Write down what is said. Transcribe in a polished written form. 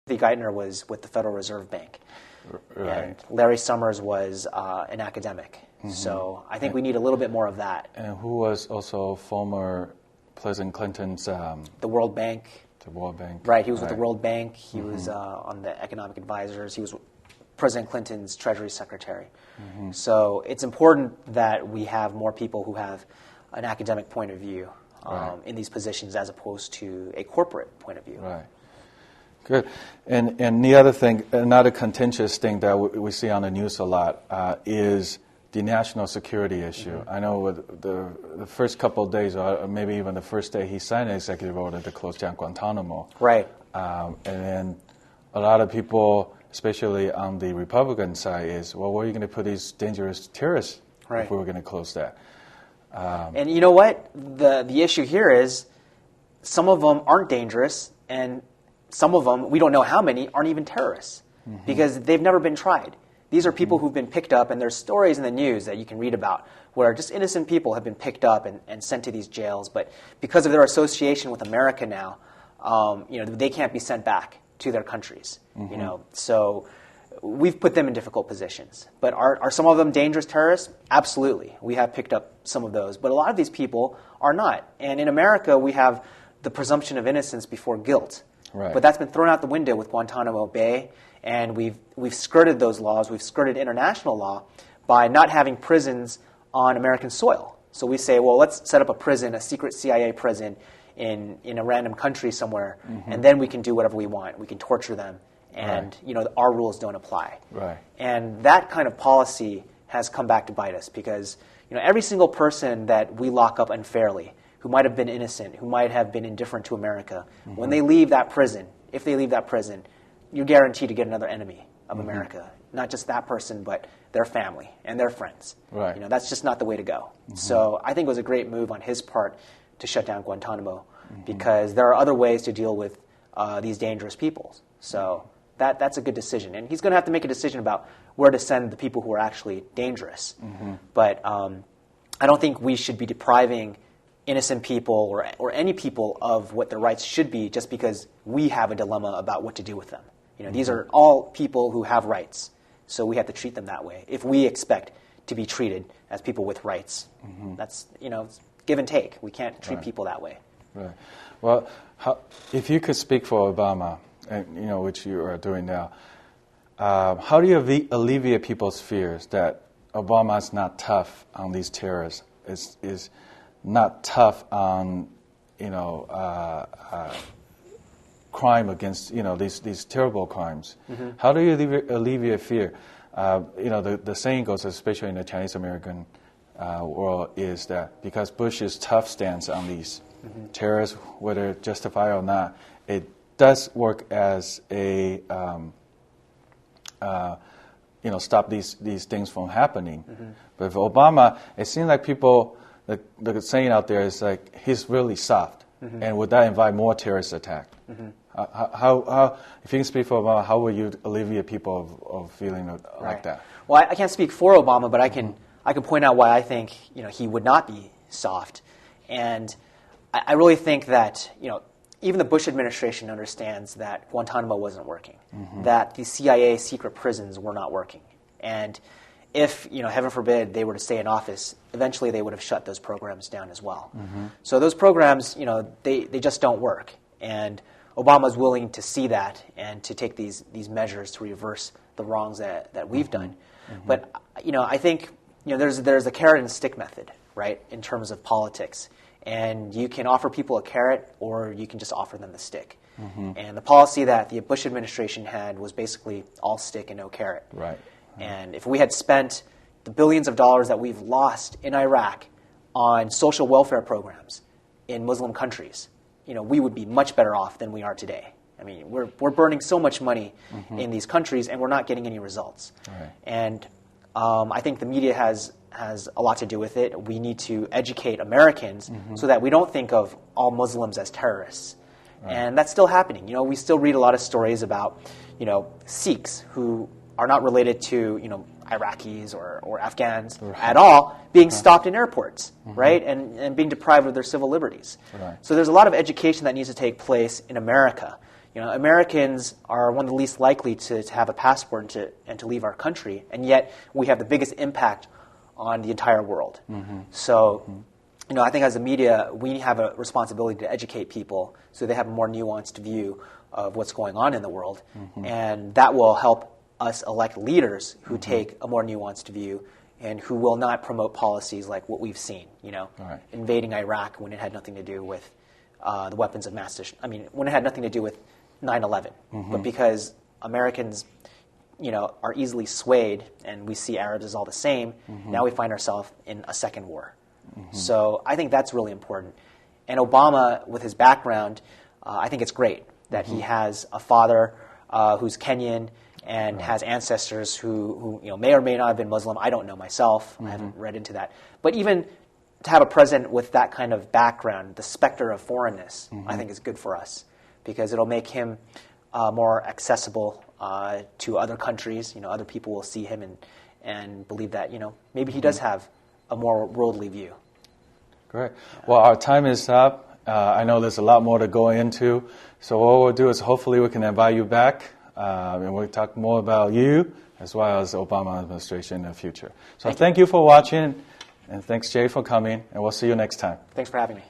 Geithner was with the Federal Reserve Bank. Right. And Larry Summers was an academic. So I think we need a little bit more of that. And who was also former President Clinton's... The World Bank. The World Bank. Right, he was with the World Bank. He was on the economic advisors. He was President Clinton's Treasury Secretary. So it's important that we have more people who have an academic point of view in these positions as opposed to a corporate point of view. Right. Good. And the other thing, another contentious thing that we see on the news a lot is the national security issue. I know with the first couple of days, or maybe even the first day, he signed an executive order to close down Guantanamo. Right. And then a lot of people, especially on the Republican side, is, well, where are you going to put these dangerous terrorists if we were going to close that? And you know what? The issue here is some of them aren't dangerous, and some of them, we don't know how many, aren't even terrorists because they've never been tried. These are people who've been picked up, and there's stories in the news that you can read about where just innocent people have been picked up and sent to these jails, but because of their association with America now, they can't be sent back to their countries. So we've put them in difficult positions. But are some of them dangerous terrorists? Absolutely. We have picked up some of those. But a lot of these people are not. And in America, we have the presumption of innocence before guilt. Right. But that's been thrown out the window with Guantanamo Bay, and we've skirted those laws. We've skirted international law by not having prisons on American soil. So we say, well, let's set up a prison, a secret CIA prison in a random country somewhere, and then we can do whatever we want. We can torture them, and our rules don't apply. Right. And that kind of policy has come back to bite us because every single person that we lock up unfairly, who might have been innocent, who might have been indifferent to America, when they leave that prison, if they leave that prison, you're guaranteed to get another enemy of America. Not just that person, but their family and their friends. Right. That's just not the way to go. So I think it was a great move on his part to shut down Guantanamo because there are other ways to deal with these dangerous people. So that's a good decision. And he's going to have to make a decision about where to send the people who are actually dangerous. But I don't think we should be depriving innocent people or any people of what their rights should be just because we have a dilemma about what to do with them. These are all people who have rights, so we have to treat them that way. If we expect to be treated as people with rights, that's it's give and take. We can't treat people that way. Right. Well, if you could speak for Obama, and which you are doing now, how do you alleviate people's fears that Obama's not tough on these terrorists? Is not tough on crime against these terrible crimes. How do you alleviate fear? The saying goes, especially in the Chinese American world, is that because Bush's tough stance on these terrorists, whether justified or not, it does work as a stop these things from happening. But for Obama, it seems like people. The saying out there is like he's really soft, and would that invite more terrorist attack? How, if you can speak for Obama, how will you alleviate people of feeling like that? Well, I can't speak for Obama, but I can point out why I think he would not be soft, and I really think that even the Bush administration understands that Guantanamo wasn't working, that the CIA secret prisons were not working, and if, heaven forbid, they were to stay in office, eventually they would have shut those programs down as well. So those programs, they just don't work. And Obama's willing to see that and to take these measures to reverse the wrongs that we've done. But, I think, there's a carrot and stick method, right, in terms of politics. And you can offer people a carrot or you can just offer them the stick. And the policy that the Bush administration had was basically all stick and no carrot. Right. And if we had spent the billions of dollars that we've lost in Iraq on social welfare programs in Muslim countries, we would be much better off than we are today. I mean, we're burning so much money in these countries, and we're not getting any results. Right. And I think the media has a lot to do with it. We need to educate Americans so that we don't think of all Muslims as terrorists. Right. And that's still happening. We still read a lot of stories about, Sikhs who are not related to, Iraqis or Afghans at all, being stopped in airports, right, and being deprived of their civil liberties. Right. So there's a lot of education that needs to take place in America. Americans are one of the least likely to have a passport and to leave our country, and yet we have the biggest impact on the entire world. So, I think as a media, we have a responsibility to educate people so they have a more nuanced view of what's going on in the world, and that will help us elect leaders who take a more nuanced view and who will not promote policies like what we've seen, invading Iraq when it had nothing to do with the weapons of mass destruction. I mean, when it had nothing to do with 9/11, but because Americans, are easily swayed, and we see Arabs as all the same, now we find ourselves in a second war. So I think that's really important. And Obama, with his background, I think it's great that he has a father who's Kenyan and has ancestors who may or may not have been Muslim. I don't know myself. I haven't read into that. But even to have a president with that kind of background, the specter of foreignness, I think is good for us because it'll make him more accessible to other countries. Other people will see him and believe that, maybe he does have a more worldly view. Great. Well, our time is up. I know there's a lot more to go into. So what we'll do is hopefully we can invite you back and we'll talk more about you as well as the Obama administration in the future. So thank you for watching, and thanks, Jay, for coming, and we'll see you next time. Thanks for having me.